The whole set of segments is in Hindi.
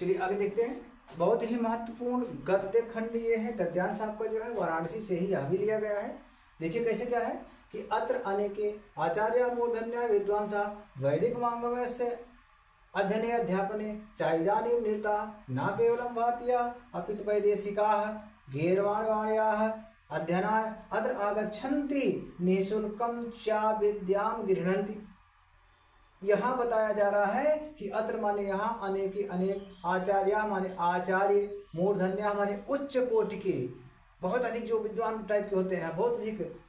चलिए आगे देखते हैं। बहुत ही महत्वपूर्ण गद्य खंड ये है, गद्यांश आपका जो है वाराणसी से ही यह भी लिया गया है। देखिए कैसे क्या है कि अत्र अनेके आचार्य मूर्धन्य विद्वांसा वैदिक मांगमस्य अध्ययने अध्यापने चाइदानीं निरता न केवलं भारतीया अपितु वैदेशिकाः गैरवाणवाण्याः अध्ययनाय अत्र आगच्छन्ति निःशुल्कं च विद्यां गृह्णन्ति। यहाँ बताया जा रहा है कि अत्र माने यहाँ अनेक अनेक आचार्य माने आचार्य, मूर्धन्य माने उच्च कोटि के, बहुत अधिक जो विद्वान टाइप के होते हैं, बहुत अधिक,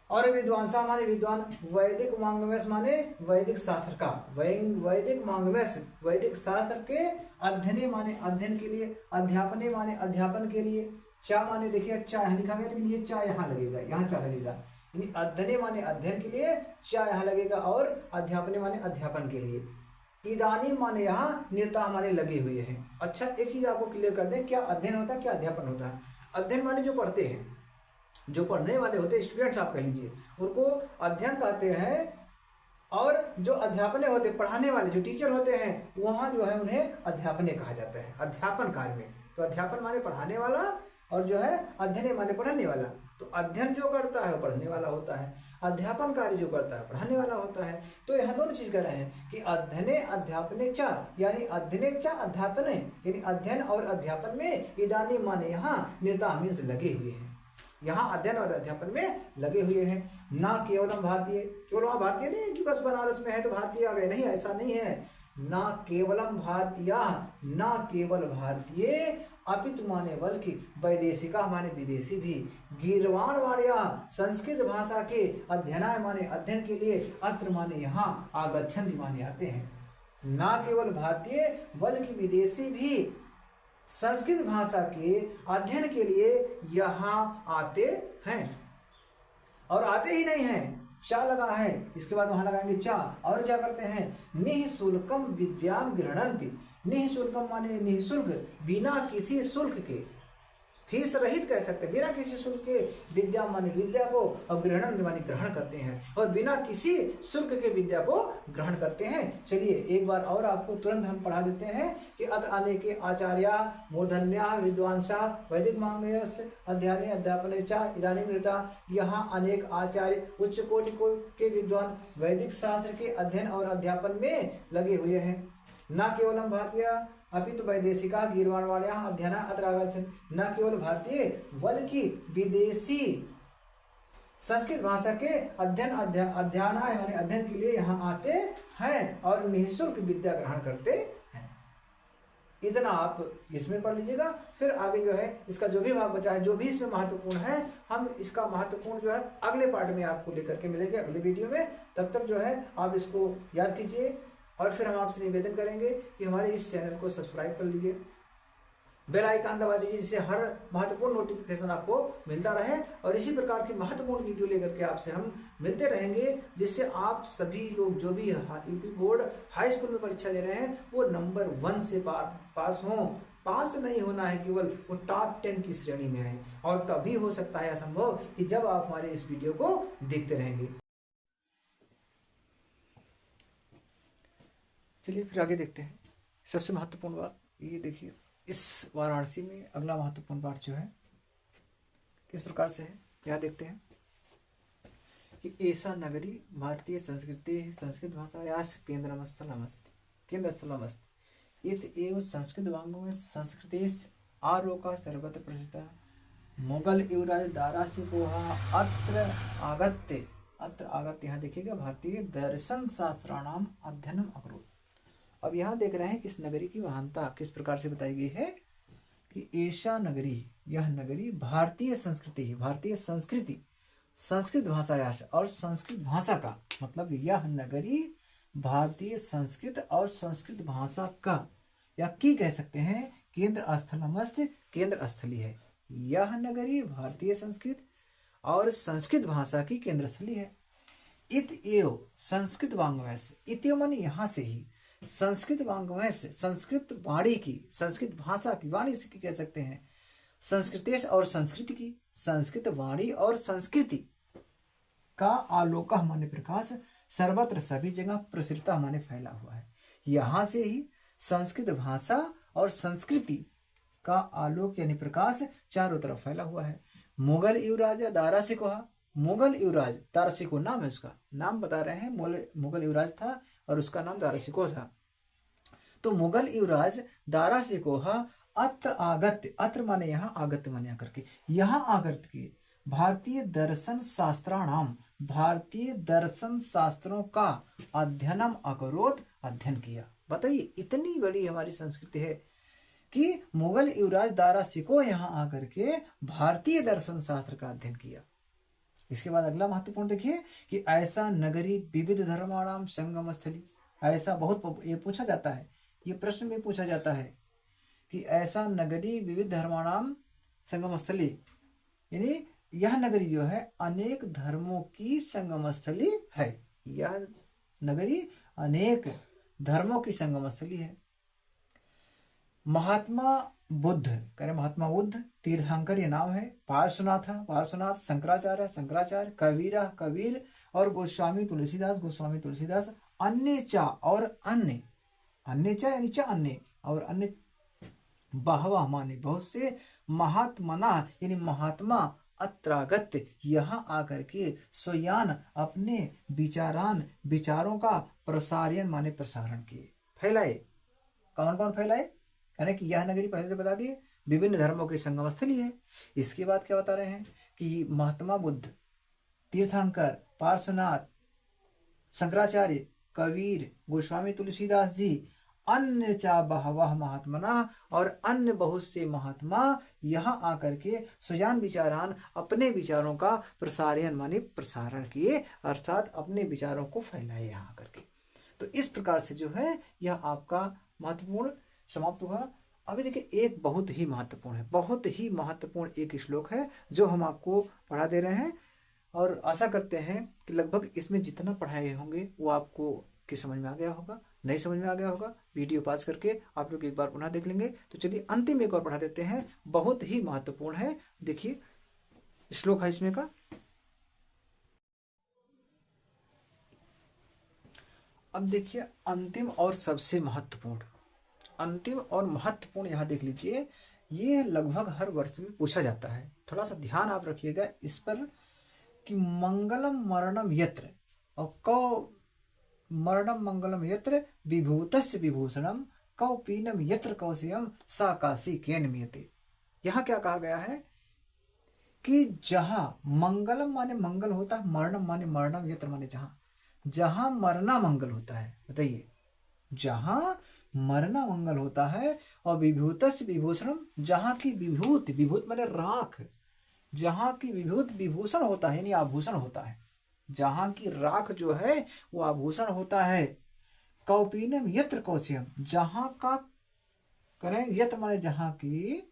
और विद्वांसा माने विद्वान, वैदिक मांगम्यस माने वैदिक शास्त्र का, वैदिक मांगम्यस वैदिक शास्त्र के, अध्ययने माने अध्ययन के लिए, अध्यापने माने अध्यापन के लिए, चा माने देखिए चा यहाँ लिखा गया लेकिन ये चा यहाँ लगेगा, यहाँ चा लगेगा, यानी अध्ययने माने अध्ययन के लिए, चा यहाँ लगेगा, और अध्यापने माने अध्यापन के लिए। इदानीं माने यहाँ निरता माने लगे हुए हैं। अच्छा एक चीज आपको क्लियर कर दें, क्या अध्ययन होता है क्या अध्यापन होता है। अध्ययन माने जो पढ़ते हैं, जो पढ़ने वाले होते हैं, स्टूडेंट्स आप कह लीजिए, उनको अध्ययन कहते हैं, और जो अध्यापने होते हैं, पढ़ाने वाले जो टीचर होते हैं, वहाँ जो है उन्हें अध्यापने कहा जाता है, अध्यापन कार्य में। तो अध्यापन माने पढ़ाने वाला, और जो है अध्ययन माने पढ़ाने वाला। तो अध्ययन जो करता है वो पढ़ने वाला होता है, अध्यापन कार्य जो करता है पढ़ाने वाला होता है। तो यहाँ दोनों चीज कर रहे हैं कि अध्ययने अध्यापने चा, यानी अध्ययने चा अध्यापने, यानी अध्ययन और अध्यापन में, इदानीं माने यहाँ निरता मीन्स लगे हुए हैं, यहाँ अध्ययन और अध्यापन में लगे हुए हैं। ना केवलम भारतीय, केवल वहाँ भारतीय नहीं कि बस बनारस में है तो भारतीय आ गए, नहीं, ऐसा नहीं है। ना केवलम भारतीय, ना केवल भारतीय, अपितु माने बल्कि वैदेशिका माने विदेशी भी, गीर्वाण वाण्या संस्कृत भाषा के, अध्ययनाय माने अध्ययन के लिए, अत्र माने यहाँ, आगच्छन्ति माने आते हैं। ना केवल भारतीय बल्कि विदेशी भी संस्कृत भाषा के अध्ययन के लिए यहाँ आते हैं। और आते ही नहीं हैं, चा लगा है, इसके बाद वहां लगाएंगे चा, और क्या करते हैं, निःशुल्कम विद्यां गृह्णन्ति। निःशुल्कम माने निःशुल्क, बिना किसी शुल्क के, फीस रहित कह सकते हैं, बिना किसी शुल्क के, विद्या माने विद्या को, और गृहणन माने ग्रहण करते हैं, और बिना किसी शुल्क के विद्या को ग्रहण करते हैं। चलिए एक बार और आपको तुरंत हम पढ़ा देते हैं कि अत्र अनेके आचार्या मूर्धन्या विद्वांसा वैदिक मांगम्यस्य अध्ययने अध्यापने च इदानीं निरता। यहाँ अनेक आचार्य उच्च कोटि के विद्वान वैदिक शास्त्र के अध्ययन और अध्यापन में लगे हुए हैं। न केवलम भारतीय अपितु वैदेशिका गीर्वाणवाण्या अध्ययन अत्र आगच्छन्ति। न केवल भारतीय बल्कि विदेशी संस्कृत भाषा के अध्ययनाय माने अध्ययन के लिए यहाँ आते हैं, और निःशुल्क विद्या ग्रहण करते हैं। इतना आप इसमें पढ़ लीजिएगा। फिर आगे जो है इसका जो भी भाग बचा है, जो भी इसमें महत्वपूर्ण है, हम इसका महत्वपूर्ण जो है अगले पार्ट में आपको लेकर के मिलेंगे, अगले वीडियो में। तब तक जो है आप इसको याद कीजिए, और फिर हम आपसे निवेदन करेंगे कि हमारे इस चैनल को सब्सक्राइब कर लीजिए, बेल आइकन दबा दीजिए, जिससे हर महत्वपूर्ण नोटिफिकेशन आपको मिलता रहे, और इसी प्रकार की महत्वपूर्ण वीडियो लेकर के आपसे हम मिलते रहेंगे, जिससे आप सभी लोग जो भी यूपी बोर्ड हाई स्कूल में परीक्षा दे रहे हैं वो नंबर 1 से पास हों। पास नहीं होना है, केवल वो टॉप 10 की श्रेणी में है, और तभी हो सकता है असंभव कि जब आप हमारे इस वीडियो को देखते रहेंगे। चलिए फिर आगे देखते हैं। सबसे महत्वपूर्ण बात ये देखिए, इस वाराणसी में अगला महत्वपूर्ण बात जो है किस प्रकार से है, यह देखते हैं कि ऐसा नगरी भारतीय संस्कृति संस्कृत भाषायाः केंद्रस्थलमस्ति इत एव संस्कृत वाङ्मयो में संस्कृतेश्च आरोका सर्वत्र प्रसिद्धः मुगल युवराज दारा सिंह अत्र आगत्य यहाँ देखिएगा भारतीय दर्शन शास्त्राणाम अध्ययनम अकरोत्। अब यहाँ देख रहे हैं इस नगरी की महानता किस प्रकार से बताई गई है कि ऐसा नगरी, यह नगरी भारतीय संस्कृति संस्कृत भाषा और संस्कृत भाषा का, मतलब यह नगरी भारतीय संस्कृत और संस्कृत भाषा का, या की कह सकते हैं, केंद्र स्थलमस्ति, केंद्र स्थली है। यह नगरी भारतीय संस्कृत और संस्कृत भाषा की केंद्र स्थली है। इत एव संस्कृत वाङ्मयस्य, इत्यो माने यहाँ से ही, संस्कृत वाङ्मय से, संस्कृत वाणी की, संस्कृत भाषा की, वाणी से कह सकते हैं, संस्कृतेश और संस्कृति की, संस्कृत वाणी और संस्कृति का आलोक माने प्रकाश, सर्वत्र सभी जगह प्रसृता माने फैला हुआ है। यहाँ से ही संस्कृत भाषा और संस्कृति का आलोक यानी प्रकाश चारों तरफ फैला हुआ है। मुगल युवराज दारा शिकोह, मुगल युवराज दारा शिकोह नाम है उसका, नाम बता रहे हैं, मुगल युवराज था और उसका नाम दारा शिकोह था। तो मुगल युवराज दारा शिकोह अत्र आगत्य, अत्र माने यहाँ, आगत्य माने आकर के, यहाँ आकर के भारतीय दर्शन शास्त्राणाम, भारतीय दर्शन शास्त्रों का अध्ययनम अकरोत, अध्ययन किया। बताइए इतनी बड़ी हमारी संस्कृति है कि मुगल युवराज दारा शिकोह यहाँ आकर के भारतीय दर्शन शास्त्र का अध्ययन किया। इसके बाद अगला महत्वपूर्ण देखिए कि ऐसा नगरी विविध धर्माणाम संगम स्थली, ऐसा बहुत ये पूछा जाता है, ये प्रश्न में पूछा जाता है कि ऐसा नगरी विविध धर्माणाम संगम स्थली, यानी यह नगरी जो है अनेक धर्मों की संगम स्थली है। यह नगरी अनेक धर्मों की संगम स्थली है। महात्मा बुद्ध, करें महात्मा बुद्ध, तीर्थंकर ये नाम है, पार्श्वनाथ पार्श्वनाथ, शंकराचार्य शंकराचार्य, कबीरा कबीर और गोस्वामी तुलसीदास गोस्वामी तुलसीदास, अन्य चा और अन्य, अन्य चा यानी चा अन्य और अन्य, बहवा माने बहुत से, महात्मना यानी महात्मा, अत्रागत्य यहाँ आकर के, स्वयान अपने विचारान विचारों का, प्रसारण माने प्रसारण किए, फैलाए। कौन कौन फैलाए? यानी कि यह नगरी पहले से बता दिए विभिन्न धर्मों की संगम स्थली है। इसके बाद क्या बता रहे हैं कि महात्मा बुद्ध, तीर्थंकर, पार्श्वनाथ, शंकराचार्य, कबीर, गोस्वामी तुलसीदास जी, अन्य चा बहवह महात्मना और अन्य बहुत से महात्मा यहाँ आकर के स्वयं विचारान अपने विचारों का प्रसारण माने प्रसारण किए, अर्थात अपने विचारों को फैलाए यहाँ आकर के। तो इस प्रकार से जो है यह आपका महत्वपूर्ण समाप्त हुआ। अभी देखिए एक बहुत ही महत्वपूर्ण है, बहुत ही महत्वपूर्ण एक श्लोक है जो हम आपको पढ़ा दे रहे हैं और आशा करते हैं कि लगभग इसमें जितना पढ़ाए होंगे वो आपको की समझ में आ गया होगा। नहीं समझ में आ गया होगा वीडियो पॉज करके आप लोग एक बार पुनः देख लेंगे। तो चलिए अंतिम एक और पढ़ा देते हैं, बहुत ही महत्वपूर्ण है। देखिए श्लोक है इसमें का, अब देखिए अंतिम और सबसे महत्वपूर्ण, अंतिम और महत्वपूर्ण यहाँ देख लीजिए, ये लगभग हर वर्ष में पूछा जाता है। थोड़ा सा ध्यान आप रखिएगा इस पर कि मंगलम मरणम यत्र, और कौ मरणम मंगलम यत्र विभूतस्य विभूषणम कौपीनम यत्र कौशयम सा काशी केन मियते। यहाँ क्या कहा गया है कि जहां मंगलम माने मंगल होता है, मरणम माने मरणम, यत्र माने जहां, जहां मरना मंगल होता है। बताइए जहां मरना मंगल होता है, और विभूतस्य विभूषणम, जहां की विभूत, विभूत माने राख, जहां की विभूत विभूषण होता है यानी आभूषण होता है, जहां की राख जो है वो आभूषण होता है। कौपीनम यत्र कौशयम, जहां का, करें यत्र माने जहां की,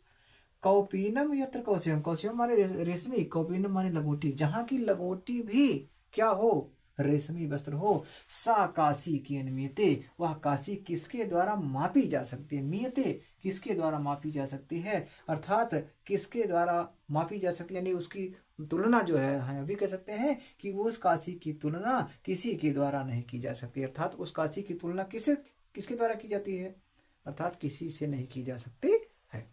कौपीनम यत्र कौशयम, कौशयम माने रेशमी, कौपीनम माने लगोटी, जहां की लगोटी भी क्या हो, रेशमी वस्त्र हो। सा काशी की मियते, वह काशी किसके द्वारा मापी जा सकती है, मियते किसके द्वारा मापी जा सकती है, अर्थात किसके द्वारा मापी जा सकती है, यानी उसकी तुलना जो है हम अभी कह सकते हैं कि उस काशी की तुलना किसी के द्वारा नहीं की जा सकती, अर्थात उस काशी की तुलना किसके द्वारा की जाती है, अर्थात किसी से नहीं की जा सकती है।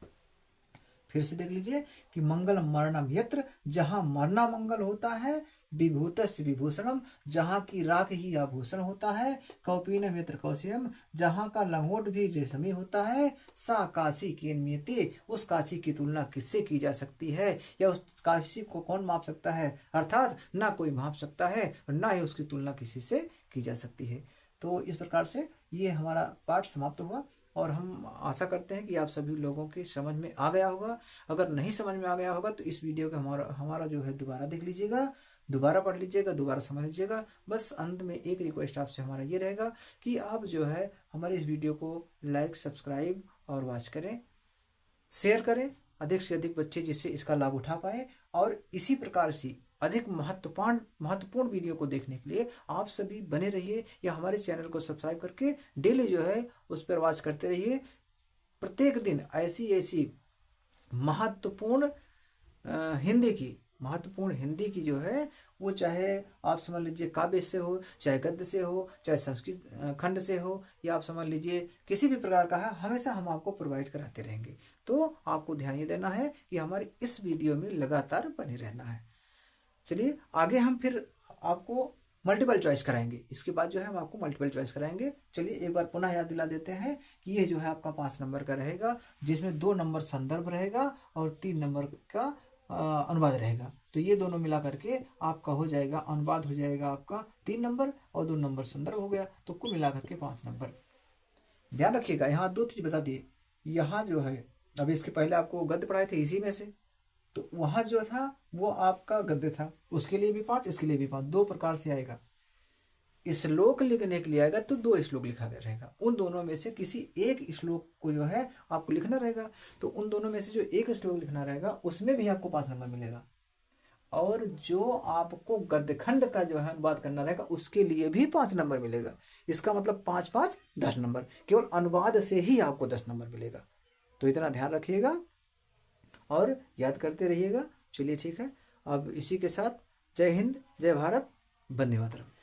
फिर से देख लीजिए कि मंगल मरणम यत्र, जहां मरना मंगल होता है, विभूतस्य विभूषणम, जहां की राख ही आभूषण होता है, कौपीनम यत्र कौशयम, जहां का लंगोट भी रेशमी होता है, सा काशी केन्मियते, उस काशी की तुलना किससे की जा सकती है, या उस काशी को कौन माप सकता है, अर्थात ना कोई माप सकता है और ना ही उसकी तुलना किसी से की जा सकती है। तो इस प्रकार से ये हमारा पाठ समाप्त हुआ और हम आशा करते हैं कि आप सभी लोगों के समझ में आ गया होगा। अगर नहीं समझ में आ गया होगा तो इस वीडियो को हमारा जो है दोबारा देख लीजिएगा, दोबारा पढ़ लीजिएगा, दोबारा समझ लीजिएगा। बस अंत में एक रिक्वेस्ट आपसे हमारा ये रहेगा कि आप जो है हमारे इस वीडियो को लाइक, सब्सक्राइब और वॉच करें, शेयर करें अधिक से अधिक बच्चे जिससे इसका लाभ उठा पाए, और इसी प्रकार से अधिक महत्वपूर्ण वीडियो को देखने के लिए आप सभी बने रहिए, या हमारे चैनल को सब्सक्राइब करके डेली जो है उस पर वॉच करते रहिए। प्रत्येक दिन ऐसी महत्वपूर्ण हिंदी की महत्वपूर्ण हिंदी की जो है वो, चाहे आप समझ लीजिए काव्य से हो, चाहे गद्य से हो, चाहे संस्कृत खंड से हो, या आप समझ लीजिए किसी भी प्रकार का है, हमेशा हम आपको प्रोवाइड कराते रहेंगे। तो आपको ध्यान ये देना है कि हमारे इस वीडियो में लगातार बने रहना है। चलिए आगे हम फिर आपको मल्टीपल चॉइस कराएंगे। इसके बाद जो है हम आपको मल्टीपल चॉइस कराएंगे। चलिए एक बार पुनः याद दिला देते हैं कि ये जो है आपका 5 नंबर का रहेगा, जिसमें 2 नंबर संदर्भ रहेगा और 3 नंबर का अनुवाद रहेगा। तो ये दोनों मिला करके आपका हो जाएगा, अनुवाद हो जाएगा आपका 3 नंबर और 2 नंबर संदर्भ हो गया, तो कुल मिला करके 5 नंबर। ध्यान रखिएगा, यहाँ 2 चीज बता दिए। यहाँ जो है अभी इसके पहले आपको गद्य पढ़ाए थे इसी में से, तो वहां जो था वो आपका गद्य था, उसके लिए भी 5, इसके लिए भी 5, 2 प्रकार से आएगा। श्लोक लिखने के लिए आएगा तो 2 श्लोक लिखा गया रहेगा, उन दोनों में से किसी एक श्लोक को जो है आपको लिखना रहेगा। तो उन दोनों में से जो एक श्लोक लिखना रहेगा उसमें भी आपको 5 नंबर मिलेगा, और जो आपको गद्यखंड का जो है अनुवाद करना रहेगा उसके लिए भी 5 नंबर मिलेगा। इसका मतलब 5 5 10 नंबर, केवल अनुवाद से ही आपको 10 नंबर मिलेगा। तो इतना ध्यान रखिएगा और याद करते रहिएगा। चलिए ठीक है, अब इसी के साथ जय हिंद, जय भारत, वंदे मातरम।